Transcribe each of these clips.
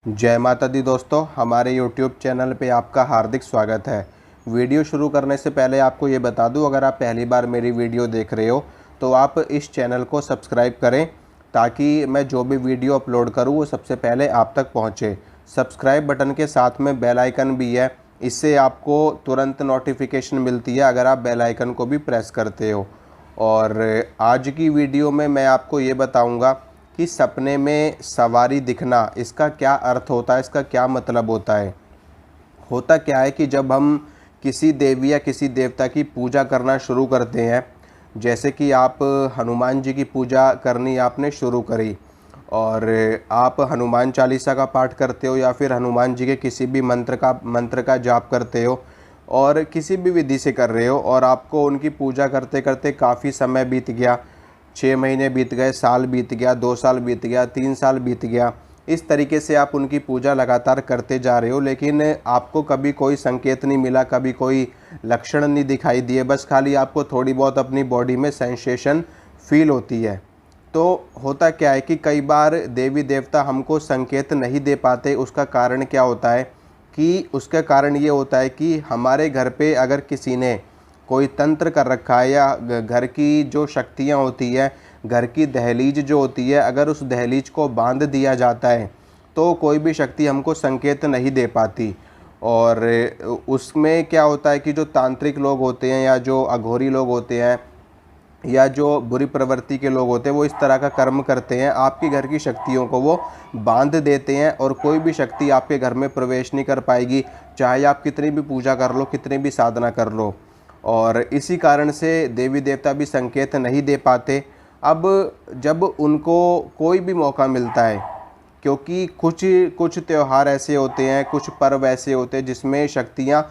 जय माता दी दोस्तों, हमारे YouTube चैनल पे आपका हार्दिक स्वागत है। वीडियो शुरू करने से पहले आपको ये बता दूं, अगर आप पहली बार मेरी वीडियो देख रहे हो तो आप इस चैनल को सब्सक्राइब करें ताकि मैं जो भी वीडियो अपलोड करूं वो सबसे पहले आप तक पहुंचे। सब्सक्राइब बटन के साथ में बेल आइकन भी है, इससे आपको तुरंत नोटिफिकेशन मिलती है अगर आप बेल आइकन को भी प्रेस करते हो। और आज की वीडियो में मैं आपको ये बताऊँगा कि सपने में सवारी दिखना, इसका क्या अर्थ होता है, इसका क्या मतलब होता है। होता क्या है कि जब हम किसी देवी या किसी देवता की पूजा करना शुरू करते हैं, जैसे कि आप हनुमान जी की पूजा करनी आपने शुरू करी और आप हनुमान चालीसा का पाठ करते हो या फिर हनुमान जी के किसी भी मंत्र का जाप करते हो और किसी भी विधि से कर रहे हो और आपको उनकी पूजा करते करते काफ़ी समय बीत गया, 6 महीने बीत गए, साल बीत गया, 2 साल बीत गया, 3 साल बीत गया। इस तरीके से आप उनकी पूजा लगातार करते जा रहे हो, लेकिन आपको कभी कोई संकेत नहीं मिला, कभी कोई लक्षण नहीं दिखाई दिए, बस खाली आपको थोड़ी बहुत अपनी बॉडी में सेंसेशन फील होती है। तो होता क्या है कि कई बार देवी देवता हमको संकेत नहीं दे पाते। उसका कारण क्या होता है कि उसका कारण ये होता है कि हमारे घर पे अगर किसी ने कोई तंत्र कर रखा है या घर की जो शक्तियाँ होती है, घर की दहलीज जो होती है, अगर उस दहलीज को बांध दिया जाता है तो कोई भी शक्ति हमको संकेत नहीं दे पाती। और उसमें क्या होता है कि जो तांत्रिक लोग होते हैं या जो अघोरी लोग होते हैं या जो बुरी प्रवृत्ति के लोग होते हैं, वो इस तरह का कर्म करते हैं, आपके घर की शक्तियों को वो बांध देते हैं और कोई भी शक्ति आपके घर में प्रवेश नहीं कर पाएगी, चाहे आप कितनी भी पूजा कर लो, कितनी भी साधना कर लो। और इसी कारण से देवी देवता भी संकेत नहीं दे पाते। अब जब उनको कोई भी मौका मिलता है, क्योंकि कुछ कुछ त्यौहार ऐसे होते हैं, कुछ पर्व ऐसे होते हैं जिसमें शक्तियाँ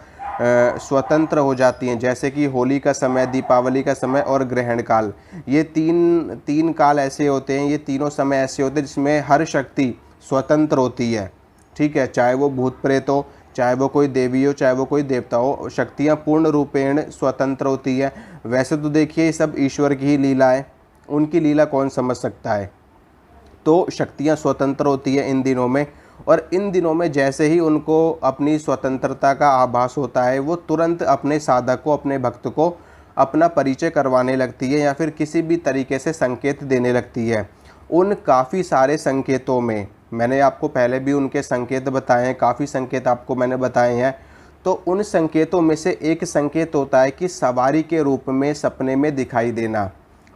स्वतंत्र हो जाती हैं, जैसे कि होली का समय, दीपावली का समय और ग्रहण काल। ये तीन काल ऐसे होते हैं, ये तीनों समय ऐसे होते हैं जिसमें हर शक्ति स्वतंत्र होती है। ठीक है, चाहे वो भूत प्रेत हो, चाहे वो कोई देवी हो, चाहे वो कोई देवता हो, शक्तियाँ पूर्ण रूपेण स्वतंत्र होती है। वैसे तो देखिए ये सब ईश्वर की ही लीला है, उनकी लीला कौन समझ सकता है। तो शक्तियाँ स्वतंत्र होती है इन दिनों में, और इन दिनों में जैसे ही उनको अपनी स्वतंत्रता का आभास होता है, वो तुरंत अपने साधक को, अपने भक्त को अपना परिचय करवाने लगती है या फिर किसी भी तरीके से संकेत देने लगती है। उन काफ़ी सारे संकेतों में मैंने आपको पहले भी उनके संकेत बताए हैं, काफ़ी संकेत आपको मैंने बताए हैं। तो उन संकेतों में से एक संकेत होता है कि सवारी के रूप में सपने में दिखाई देना।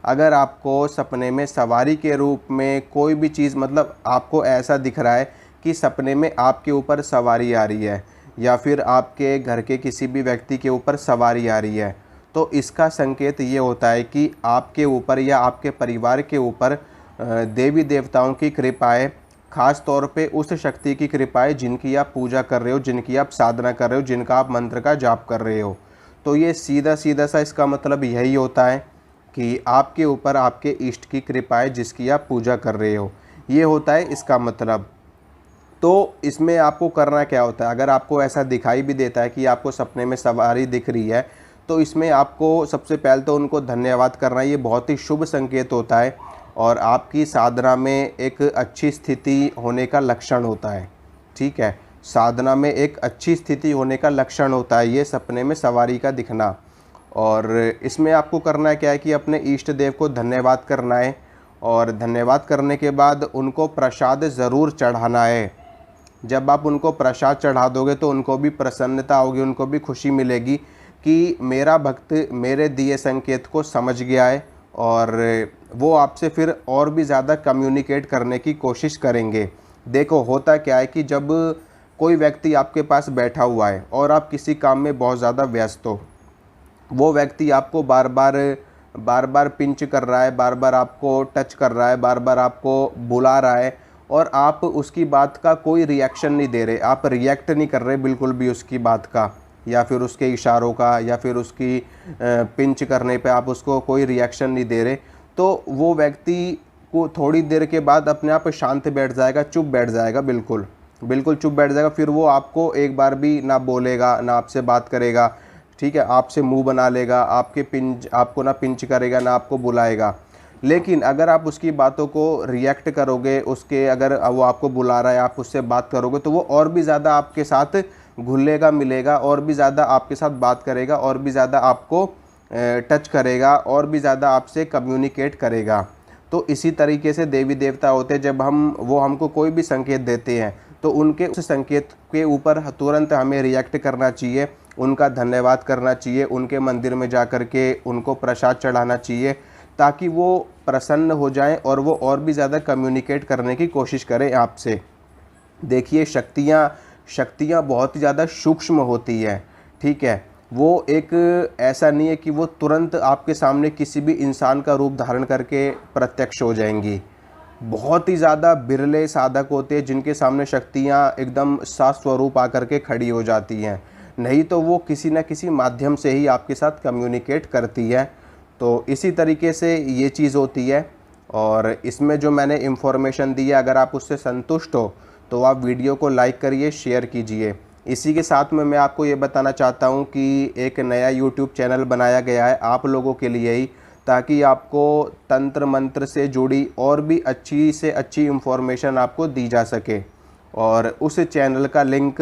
अगर आपको सपने में सवारी के रूप में कोई भी चीज़, मतलब आपको ऐसा दिख रहा है कि सपने में आपके ऊपर सवारी आ रही है या फिर आपके घर के किसी भी व्यक्ति के ऊपर सवारी आ रही है, तो इसका संकेत ये होता है कि आपके ऊपर या आपके परिवार के ऊपर देवी देवताओं की कृपाएँ, ख़ास तौर पे उस शक्ति की कृपाएँ जिनकी आप पूजा कर रहे हो, जिनकी आप साधना कर रहे हो, जिनका आप मंत्र का जाप कर रहे हो। तो ये सीधा सीधा सा इसका मतलब यही होता है कि आपके ऊपर आपके इष्ट की कृपाएँ जिसकी आप पूजा कर रहे हो, ये होता है इसका मतलब। तो इसमें आपको करना क्या होता है, अगर आपको ऐसा दिखाई भी देता है कि आपको सपने में सवारी दिख रही है, तो इसमें आपको सबसे पहले तो उनको धन्यवाद करना, ये बहुत ही शुभ संकेत होता है और आपकी साधना में एक अच्छी स्थिति होने का लक्षण होता है। ठीक है, साधना में एक अच्छी स्थिति होने का लक्षण होता है ये सपने में सवारी का दिखना। और इसमें आपको करना क्या है कि अपने इष्ट देव को धन्यवाद करना है और धन्यवाद करने के बाद उनको प्रसाद ज़रूर चढ़ाना है। जब आप उनको प्रसाद चढ़ा दोगे तो उनको भी प्रसन्नता होगी, उनको भी खुशी मिलेगी कि मेरा भक्त मेरे दिए संकेत को समझ गया है और वो आपसे फिर और भी ज़्यादा कम्युनिकेट करने की कोशिश करेंगे। देखो होता क्या है कि जब कोई व्यक्ति आपके पास बैठा हुआ है और आप किसी काम में बहुत ज़्यादा व्यस्त हो, वो व्यक्ति आपको बार बार पिंच कर रहा है, बार बार आपको टच कर रहा है, बार बार आपको बुला रहा है और आप उसकी बात का कोई रिएक्शन नहीं दे रहे, आप रिएक्ट नहीं कर रहे बिल्कुल भी उसकी बात का या फिर उसके इशारों का या फिर उसकी पिंच करने पे आप उसको कोई रिएक्शन नहीं दे रहे, तो वो व्यक्ति को थोड़ी देर के बाद अपने आप शांत बैठ जाएगा, चुप बैठ जाएगा, बिल्कुल बिल्कुल चुप बैठ जाएगा। फिर वो आपको एक बार भी ना बोलेगा, ना आपसे बात करेगा। ठीक है, आपसे मुंह बना लेगा, आपको ना पिंच करेगा, ना आपको बुलाएगा। लेकिन अगर आप उसकी बातों को रिएक्ट करोगे, उसके अगर वो आपको बुला रहा है, आप उससे बात करोगे, तो वो और भी ज़्यादा आपके साथ घुलेगा मिलेगा, और भी ज़्यादा आपके साथ बात करेगा, और भी ज़्यादा आपको टच करेगा, और भी ज़्यादा आपसे कम्युनिकेट करेगा। तो इसी तरीके से देवी देवता होते हैं, जब वो हमको कोई भी संकेत देते हैं तो उनके उस संकेत के ऊपर तुरंत हमें रिएक्ट करना चाहिए, उनका धन्यवाद करना चाहिए, उनके मंदिर में जा कर के उनको प्रसाद चढ़ाना चाहिए, ताकि वो प्रसन्न हो जाएं और वो और भी ज़्यादा कम्युनिकेट करने की कोशिश करें आपसे। देखिए, शक्तियाँ बहुत ही ज़्यादा सूक्ष्म होती हैं, ठीक है। वो एक ऐसा नहीं है कि वो तुरंत आपके सामने किसी भी इंसान का रूप धारण करके प्रत्यक्ष हो जाएंगी। बहुत ही ज़्यादा बिरले साधक होते हैं जिनके सामने शक्तियाँ एकदम सास्वरूप आकर के खड़ी हो जाती हैं, नहीं तो वो किसी न किसी माध्यम से ही आपके साथ कम्युनिकेट करती है। तो इसी तरीके से ये चीज़ होती है, और इसमें जो मैंने इन्फॉर्मेशन दी है, अगर आप उससे संतुष्ट हो तो आप वीडियो को लाइक करिए, शेयर कीजिए। इसी के साथ में मैं आपको ये बताना चाहता हूँ कि एक नया यूट्यूब चैनल बनाया गया है आप लोगों के लिए ही, ताकि आपको तंत्र मंत्र से जुड़ी और भी अच्छी से अच्छी इन्फॉर्मेशन आपको दी जा सके। और उस चैनल का लिंक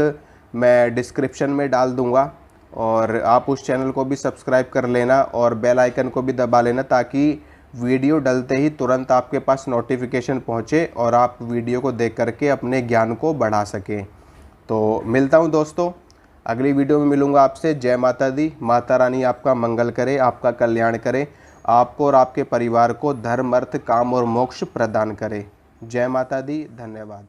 मैं डिस्क्रिप्शन में डाल दूँगा, और आप उस चैनल को भी सब्सक्राइब कर लेना और बेल आइकन को भी दबा लेना, ताकि वीडियो डलते ही तुरंत आपके पास नोटिफिकेशन पहुँचे और आप वीडियो को देख करके अपने ज्ञान को बढ़ा सकें। तो मिलता हूँ दोस्तों, अगली वीडियो में मिलूँगा आपसे। जय माता दी। माता रानी आपका मंगल करे, आपका कल्याण करे, आपको और आपके परिवार को धर्म अर्थ काम और मोक्ष प्रदान करे। जय माता दी। धन्यवाद।